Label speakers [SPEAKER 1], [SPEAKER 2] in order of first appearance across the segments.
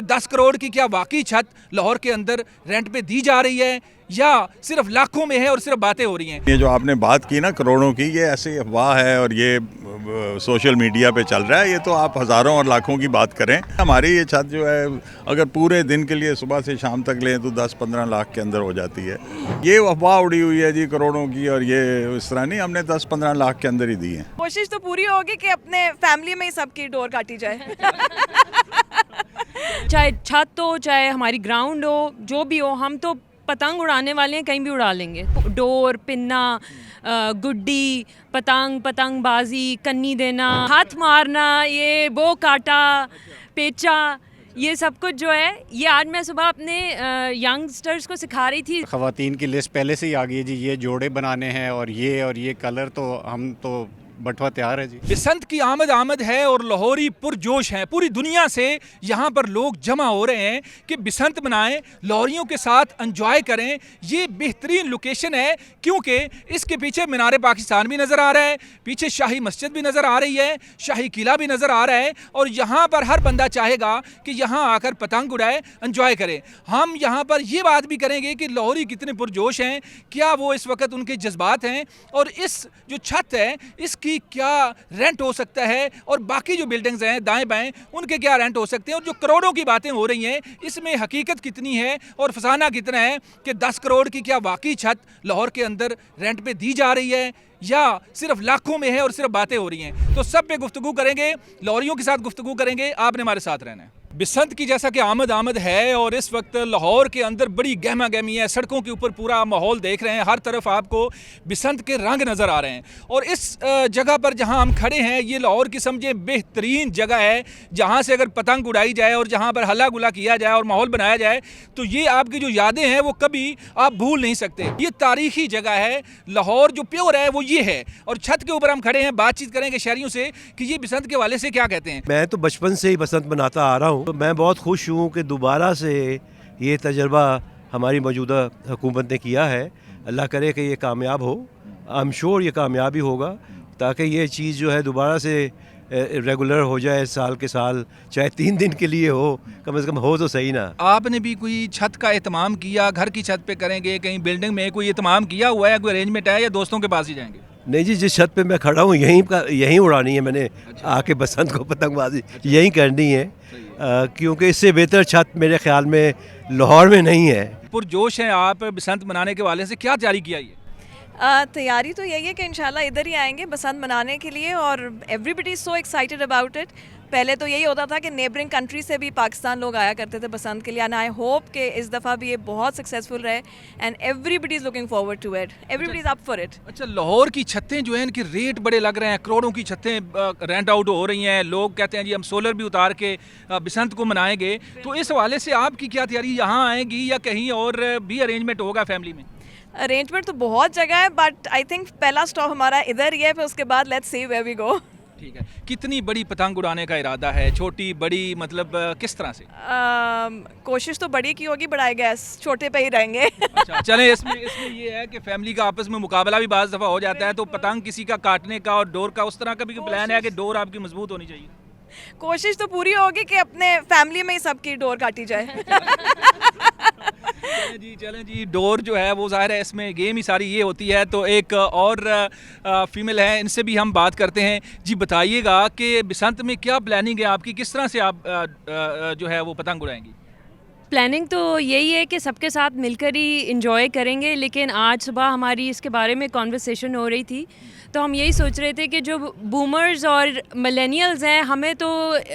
[SPEAKER 1] 10 करोड़ की क्या वाकई छत लाहौर के अंदर रेंट पे दी जा रही है या सिर्फ लाखों में है और सिर्फ बातें हो रही हैं?
[SPEAKER 2] ये जो आपने बात की ना करोड़ों की, ये ऐसी अफवाह है और ये सोशल मीडिया पे चल रहा है। ये तो आप हज़ारों और लाखों की बात करें। हमारी ये छत जो है अगर पूरे दिन के लिए सुबह से शाम तक लें तो 10-15 लाख के अंदर हो जाती है। ये अफवाह उड़ी हुई है जी करोड़ों की, और ये इस तरह नहीं, हमने 10-15 लाख के अंदर ही दी है।
[SPEAKER 3] कोशिश तो पूरी होगी कि अपने फैमिली में ही सबकी डोर काटी जाए।
[SPEAKER 4] चाहे छत हो चाहे हमारी ग्राउंड हो, जो भी हो, हम तो पतंग उड़ाने वाले हैं, कहीं भी उड़ा लेंगे। डोर, पिन्ना, गुड्डी, पतंगबाजी, कन्नी देना, हाथ मारना, ये बो काटा, पेचा, ये सब कुछ जो है, ये आज मैं सुबह अपने यंगस्टर्स को सिखा रही थी।
[SPEAKER 5] ख़वातीन की लिस्ट पहले से ही आ गई है जी, ये जोड़े बनाने हैं और ये कलर, तो हम तो बटवा तैयार है जी।
[SPEAKER 1] बसंत की आमद है और लाहौरी पुरजोश हैं। पूरी दुनिया से यहाँ पर लोग जमा हो रहे हैं कि बसंत मनाएं, लाहौरियों के साथ एंजॉय करें। ये बेहतरीन लोकेशन है क्योंकि इसके पीछे मीनार पाकिस्तान भी नज़र आ रहा है, पीछे शाही मस्जिद भी नज़र आ रही है, शाही किला भी नज़र आ रहा है, और यहाँ पर हर बंदा चाहेगा कि यहाँ आकर पतंग उड़ाए, एंजॉय करे। हम यहाँ पर ये बात भी करेंगे कि लाहौरी कितने पुरजोश हैं, क्या वो इस वक्त उनके जज्बात हैं, और इस जो छत है इसकी क्या रेंट हो सकता है, और बाकी जो बिल्डिंग्स हैं दाएं बाएं उनके क्या रेंट हो सकते हैं, और जो करोड़ों की बातें हो रही हैं इसमें हकीकत कितनी है और फसाना कितना है कि 10 करोड़ की क्या वाकई छत लाहौर के अंदर रेंट पे दी जा रही है या सिर्फ लाखों में है और सिर्फ बातें हो रही हैं। तो सब पे गुफ्तगू करेंगे, लाहौरियों के साथ गुफ्तगू करेंगे। आपने हमारे साथ रहना है। बसंत की जैसा कि आमद है और इस वक्त लाहौर के अंदर बड़ी गहमा गहमी है। सड़कों के ऊपर पूरा माहौल देख रहे हैं, हर तरफ आपको बसंत के रंग नज़र आ रहे हैं। और इस जगह पर जहां हम खड़े हैं, ये लाहौर की समझे बेहतरीन जगह है जहां से अगर पतंग उड़ाई जाए और जहां पर हल्ला गुला किया जाए और माहौल बनाया जाए तो ये आपकी जो यादें हैं वो कभी आप भूल नहीं सकते। ये तारीखी जगह है, लाहौर जो प्योर है वो ये है। और छत के ऊपर हम खड़े हैं, बातचीत करेंगे शहरियों से कि ये बसंत के हवाले से क्या कहते हैं।
[SPEAKER 6] मैं तो बचपन से ही बसंत मनाता आ रहा हूँ, तो मैं बहुत खुश हूँ कि दोबारा से ये तजर्बा हमारी मौजूदा हुकूमत ने किया है। अल्लाह करे कि ये कामयाब हो। आई एम श्योर ये कामयाब ही होगा, ताकि ये चीज़ जो है दोबारा से रेगुलर हो जाए, साल के साल, चाहे 3 दिन के लिए हो, कम से कम हो तो सही ना।
[SPEAKER 1] आपने भी कोई छत का एहतमाम किया? घर की छत पे करेंगे, कहीं बिल्डिंग में कोई एहतमाम किया हुआ है, कोई अरेंजमेंट है, या दोस्तों के पास ही जाएंगे?
[SPEAKER 6] नहीं जी, जिस छत पे मैं खड़ा हूँ यहीं उड़ानी है मैंने। आके बसंत को पतंगबाजी यहीं करनी है, क्योंकि इससे बेहतर छत मेरे ख्याल में लाहौर में नहीं है।
[SPEAKER 1] पुरजोश हैं आप बसंत मनाने के वाले से, क्या तैयारी किया ये?
[SPEAKER 3] तैयारी तो यही है कि इंशाल्लाह इधर ही आएंगे बसंत मनाने के लिए, और everybody is so excited about it. पहले तो यही होता था कि नेबरिंग कंट्री से भी पाकिस्तान लोग आया करते थे बसंत के लिए, एंड आई होप कि इस दफ़ा भी ये बहुत सक्सेसफुल रहे, and everybody is looking forward to it, everybody is up for it.
[SPEAKER 1] अच्छा, लाहौर की छतें जो हैं इनके रेट बड़े लग रहे हैं, करोड़ों की छतें रेंट आउट हो रही हैं। लोग कहते हैं जी हम सोलर भी उतार के बसंत को मनाएंगे। तो इस हवाले से आपकी क्या तैयारी, यहाँ आएंगी या कहीं और भी अरेंजमेंट होगा फैमिली में?
[SPEAKER 3] अरेंजमेंट तो बहुत जगह है, बट आई थिंक पहला स्टॉप हमारा इधर ही है, फिर उसके बाद let's see where we go.
[SPEAKER 1] ठीक है। कितनी बड़ी पतंग उड़ाने का इरादा है? छोटी, बड़ी, मतलब किस तरह से?
[SPEAKER 3] कोशिश तो बड़ी की होगी, बट आई गेस छोटे पे ही रहेंगे।
[SPEAKER 1] अच्छा, चलें, इसमें ये है कि फैमिली का आपस में मुकाबला भी बाज़ दफ़ा हो जाता है, तो पतंग किसी का काटने का और डोर का उस तरह का भी प्लान है कि डोर आपकी मजबूत होनी चाहिए?
[SPEAKER 3] कोशिश तो पूरी होगी कि अपने फैमिली में ही सबकी डोर काटी जाए।
[SPEAKER 1] चलें जी, डोर जो है वो ज़ाहिर है इसमें गेम ही सारी ये होती है। तो एक और फीमेल है, इनसे भी हम बात करते हैं। जी बताइएगा कि बसंत में क्या प्लानिंग है आपकी, किस तरह से आप जो है वो पतंग उड़ाएंगी?
[SPEAKER 4] प्लानिंग तो यही है कि सबके साथ मिलकर ही इंजॉय करेंगे, लेकिन आज सुबह हमारी इसके बारे में कॉन्वर्सेशन हो रही थी, तो हम यही सोच रहे थे कि जो बूमर्स और मिलेनियल्स हैं, हमें तो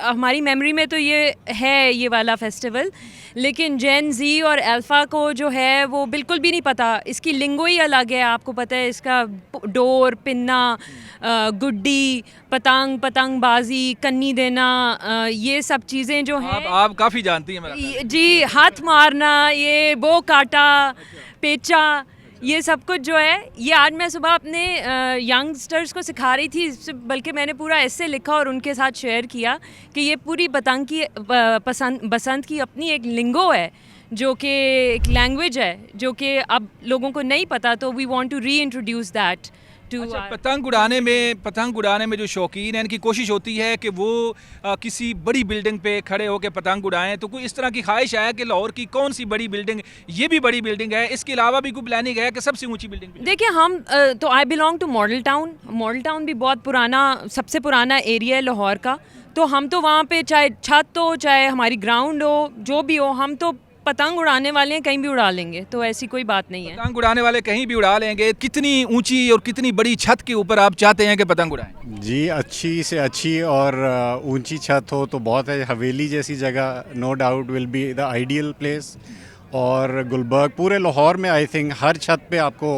[SPEAKER 4] हमारी मेमोरी में तो ये है ये वाला फेस्टिवल, लेकिन जेन जी और अल्फ़ा को जो है वो बिल्कुल भी नहीं पता। इसकी लिंगो ही अलग है, आपको पता है, इसका डोर, पिन्ना, गुड्डी, पतंगबाजी, कन्नी देना, ये सब चीज़ें जो हैं
[SPEAKER 1] आप काफ़ी जानती हैं मेरा
[SPEAKER 4] जी, हाथ मारना, ये बो काटा, पेचा, ये सब कुछ जो है, ये आज मैं सुबह अपने यंगस्टर्स को सिखा रही थी, बल्कि मैंने पूरा ऐसे लिखा और उनके साथ शेयर किया कि ये पूरी पतंग की बसंत की अपनी एक लिंगो है, जो कि एक लैंग्वेज है जो कि अब लोगों को नहीं पता, तो we want to reintroduce that to
[SPEAKER 1] अच्छा,
[SPEAKER 4] our
[SPEAKER 1] पतंग उड़ाने में जो शौकीन हैं इनकी कोशिश होती है कि वो किसी बड़ी बिल्डिंग पे खड़े होकर पतंग उड़ाएं, तो कोई इस तरह की ख्वाहिश है कि लाहौर की कौन सी बड़ी बिल्डिंग, ये भी बड़ी बिल्डिंग है, इसके अलावा भी कोई प्लानिंग है कि सबसे ऊंची बिल्डिंग पे?
[SPEAKER 4] देखिए हम तो I belong to Model Town भी बहुत पुराना, सबसे पुराना एरिया है लाहौर का। तो हम तो वहाँ पे चाहे छत हो चाहे हमारी ग्राउंड हो जो भी हो, हम तो पतंग उड़ाने वाले हैं, कहीं भी उड़ा लेंगे, तो ऐसी कोई बात नहीं है।
[SPEAKER 1] पतंग उड़ाने वाले कहीं भी उड़ा लेंगे। कितनी ऊंची और कितनी बड़ी छत के ऊपर आप चाहते हैं कि पतंग उड़ाएं?
[SPEAKER 5] जी अच्छी से अच्छी और ऊंची छत हो तो बहुत है। हवेली जैसी जगह no doubt will be the ideal place. और गुलबर्ग पूरे लाहौर में आई थिंक हर छत पे आपको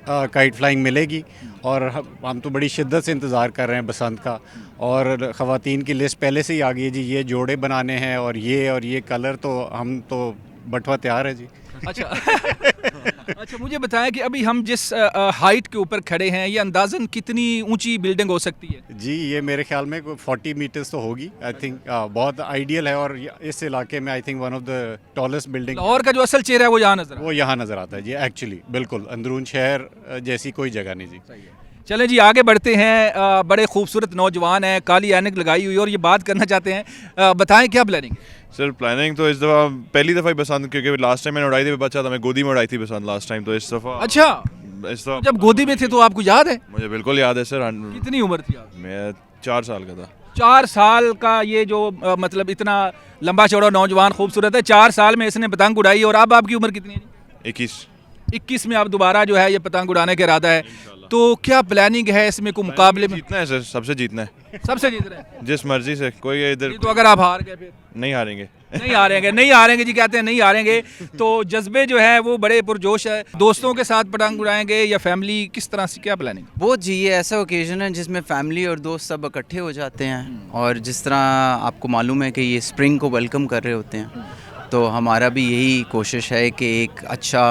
[SPEAKER 5] काइट फ्लाइंग मिलेगी। और हम तो बड़ी शिद्दत से इंतज़ार कर रहे हैं बसंत का। और ख़वातीन की लिस्ट पहले से ही आ गई है जी, ये जोड़े बनाने हैं और ये कलर, तो हम तो बटवा तैयार है जी।
[SPEAKER 1] अच्छा अच्छा, मुझे बताएं कि अभी हम जिस हाइट के ऊपर खड़े हैं, ये अंदाज़न कितनी ऊंची बिल्डिंग हो सकती है?
[SPEAKER 5] जी ये मेरे ख्याल में 40 मीटर्स तो होगी आई थिंक। बहुत आइडियल है। और इस इलाके में I think one of the tallest building
[SPEAKER 1] Lahore का जो असल चेहरा है वो यहाँ नजर
[SPEAKER 5] वो यहाँ नज़र आता है जी। एक्चुअली बिल्कुल अंदरून शहर जैसी कोई जगह नहीं जी।
[SPEAKER 1] चलें जी, आगे बढ़ते हैं। बड़े खूबसूरत नौजवान हैं, काली ऐनक लगाई हुई, और ये बात करना चाहते हैं। बताएं क्या प्लानिंग?
[SPEAKER 7] सर प्लानिंग तो इस दफ़ा पहली दफ़ा ही बसंत, क्योंकि लास्ट टाइम मैंने उड़ाई थी बच्चा था, मैं गोदी में उड़ाई थी बसंत लास्ट टाइम। तो इस दफ़ा
[SPEAKER 1] अच्छा,
[SPEAKER 7] इस दफ़ा
[SPEAKER 1] जब गोदी में थे तो आपको याद है?
[SPEAKER 7] मुझे बिल्कुल याद है सर।
[SPEAKER 1] कितनी उम्र थी आप?
[SPEAKER 7] मैं 4 साल का था।
[SPEAKER 1] 4 साल का ये जो मतलब इतना लंबा चौड़ा नौजवान खूबसूरत है, 4 साल में इसने पतंग उड़ाई। और अब आपकी उम्र कितनी है जी? 21 में आप दोबारा जो है ये पतंग उड़ाने का इरादा है। तो क्या प्लानिंग है इसमें? कोई मुकाबले में
[SPEAKER 7] जीतना है सर, सबसे जीतना है।
[SPEAKER 1] सबसे जीत रहे हैं?
[SPEAKER 7] जिस मर्जी से कोई इधर
[SPEAKER 1] तो अगर आप हार गए फिर?
[SPEAKER 7] नहीं हारेंगे।
[SPEAKER 1] नहीं हारेंगे जी, कहते हैं नहीं हारेंगे। तो जज्बे जो है वो बड़े पुरजोश है। दोस्तों के साथ पतंग उड़ाएंगे या फैमिली, किस तरह से, क्या प्लानिंग?
[SPEAKER 8] बहुत जी, ये ऐसा ओकेजन है जिसमें फैमिली और दोस्त सब इकट्ठे हो जाते हैं। और जिस तरह आपको मालूम है कि ये स्प्रिंग को वेलकम कर रहे होते हैं, तो हमारा भी यही कोशिश है कि एक अच्छा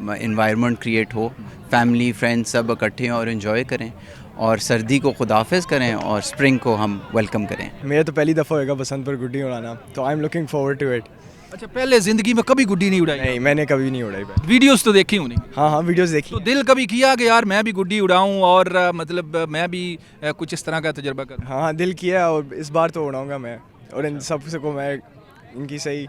[SPEAKER 8] इन्वायरमेंट क्रिएट हो, फैमिली फ्रेंड्स सब इकट्ठे हों और इन्जॉय करें, और सर्दी को खुदाफिज करें और स्प्रिंग को हम वेलकम करें।
[SPEAKER 9] मेरा तो पहली दफ़ा होएगा बसंत पर गुड्डी उड़ाना, तो I am looking forward to it.
[SPEAKER 1] अच्छा, पहले जिंदगी में कभी गुड्डी नहीं उड़ाई?
[SPEAKER 9] नहीं, मैंने कभी नहीं उड़ाई।
[SPEAKER 1] वीडियोस तो देखी होंगी?
[SPEAKER 9] हाँ वीडियोस देखी।
[SPEAKER 1] तो दिल कभी किया कि यार मैं भी गुड्डी उड़ाऊं और मतलब मैं भी कुछ इस तरह का तजुर्बा करूं?
[SPEAKER 9] हाँ दिल किया, और इस बार तो उड़ाऊंगा मैं, और इन सब को मैं इनकी सही।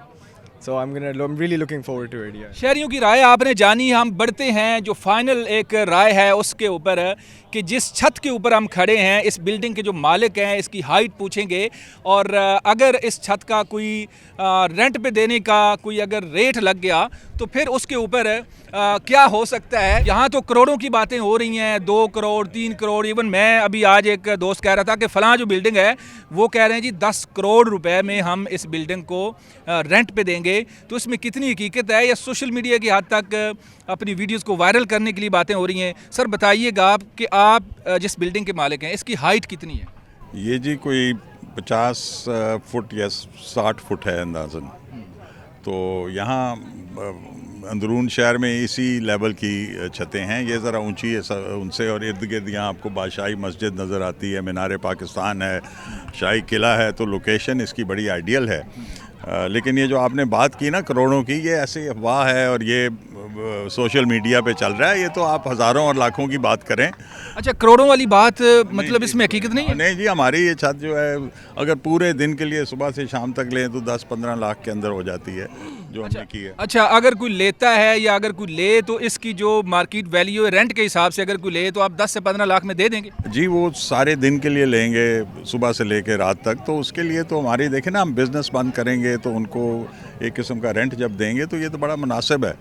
[SPEAKER 9] So I'm really looking forward to it. Yeah.
[SPEAKER 1] शहरियों की राय आपने जानी। हम बढ़ते हैं जो फाइनल एक राय है उसके ऊपर, कि जिस छत के ऊपर हम खड़े हैं, इस बिल्डिंग के जो मालिक हैं, इसकी हाइट पूछेंगे। और अगर इस छत का कोई रेंट पे देने का कोई अगर रेट लग गया तो फिर उसके ऊपर क्या हो सकता है। यहाँ तो करोड़ों की बातें हो रही हैं, 2 करोड़ 3 करोड़। इवन मैं अभी आज एक दोस्त कह रहा था कि फ़लाँ जो बिल्डिंग है वो कह रहे हैं जी 10 करोड़ रुपए में हम इस बिल्डिंग को रेंट पे देंगे। तो इसमें कितनी हकीकत है या सोशल मीडिया की हद तक अपनी वीडियोस को वायरल करने के लिए बातें हो रही हैं? सर बताइएगा आप कि आप जिस बिल्डिंग के मालिक हैं, इसकी हाइट कितनी है?
[SPEAKER 2] ये जी कोई 50 फुट या 60 फुट है अंदाज़न। तो यहाँ अंदरून शहर में इसी लेवल की छतें हैं। ये ज़रा ऊंची है उनसे, और इर्द गिर्द यहाँ आपको बादशाही मस्जिद नज़र आती है, मीनार पाकिस्तान है, शाही किला है। तो लोकेशन इसकी बड़ी आइडियल है। लेकिन ये जो आपने बात की ना करोड़ों की, ये ऐसी अफवाह है और ये सोशल मीडिया पे चल रहा है। ये तो आप हज़ारों और लाखों की बात करें।
[SPEAKER 1] अच्छा, करोड़ों वाली बात मतलब इसमें हकीकत नहीं है?
[SPEAKER 2] नहीं जी, हमारी ये छत जो है अगर पूरे दिन के लिए सुबह से शाम तक लें तो 10-15 लाख के अंदर हो जाती है जो हमने की है।
[SPEAKER 1] अच्छा, अगर कोई लेता है या अगर कोई ले तो इसकी जो मार्केट वैल्यू है रेंट के हिसाब से, अगर कोई ले तो आप 10 से 15 लाख में दे देंगे?
[SPEAKER 2] जी, वो सारे दिन के लिए लेंगे, सुबह से लेकर रात तक। तो उसके लिए तो हमारी देखें ना, हम बिज़नेस बंद करेंगे तो उनको एक किस्म का रेंट जब देंगे तो ये तो बड़ा मुनासिब है।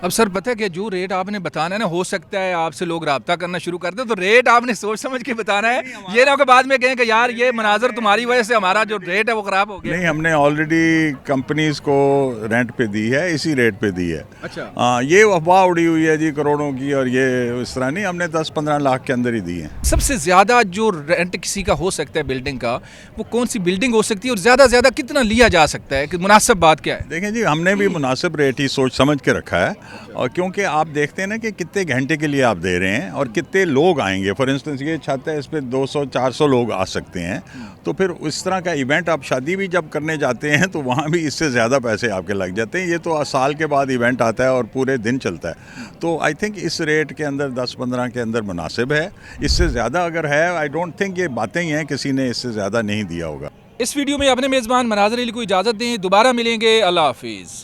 [SPEAKER 1] अब सर पता है कि जो रेट आपने बताना है ना, हो सकता है आपसे लोग रब्ता करना शुरू कर दे, तो रेट आपने सोच समझ के बताना है। ये ना कि बाद में कहें कि यार ये मनाजर तुम्हारी वजह से हमारा जो रेट है वो ख़राब हो गया।
[SPEAKER 2] नहीं, हमने ऑलरेडी कंपनीज को रेंट पे दी है, इसी रेट पे दी है।
[SPEAKER 1] अच्छा,
[SPEAKER 2] हाँ, ये अफवाह उड़ी हुई है जी करोड़ों की, और ये इस तरह नहीं, हमने 10-15 लाख के अंदर ही दी है।
[SPEAKER 1] सबसे ज़्यादा जो रेंट किसी का हो सकता है बिल्डिंग का, वो कौन सी बिल्डिंग हो सकती है और ज़्यादा कितना लिया जा सकता है? कि मुनासिब बात क्या है?
[SPEAKER 2] देखें जी, हमने भी मुनासिब रेट ही सोच समझ के रखा है। और क्योंकि आप देखते हैं ना कि कितने घंटे के लिए आप दे रहे हैं और कितने लोग आएंगे। फॉर इंस्टेंस ये छत है, इस पर 200-400 लोग आ सकते हैं, तो फिर इस तरह का इवेंट आप शादी भी जब करने जाते हैं तो वहाँ भी इससे ज़्यादा पैसे आपके लग जाते हैं। ये तो साल के बाद इवेंट आता है और पूरे दिन चलता है, तो आई थिंक इस रेट के अंदर 10-15 के अंदर मुनासिब है। इससे ज़्यादा अगर है, आई डोंट थिंक, ये बातें ही हैं, किसी ने इससे ज़्यादा नहीं दिया होगा।
[SPEAKER 1] इस वीडियो में अपने मेज़बान मनाज़र अली को इजाज़त दें, दोबारा मिलेंगे, अल्लाह हाफिज़।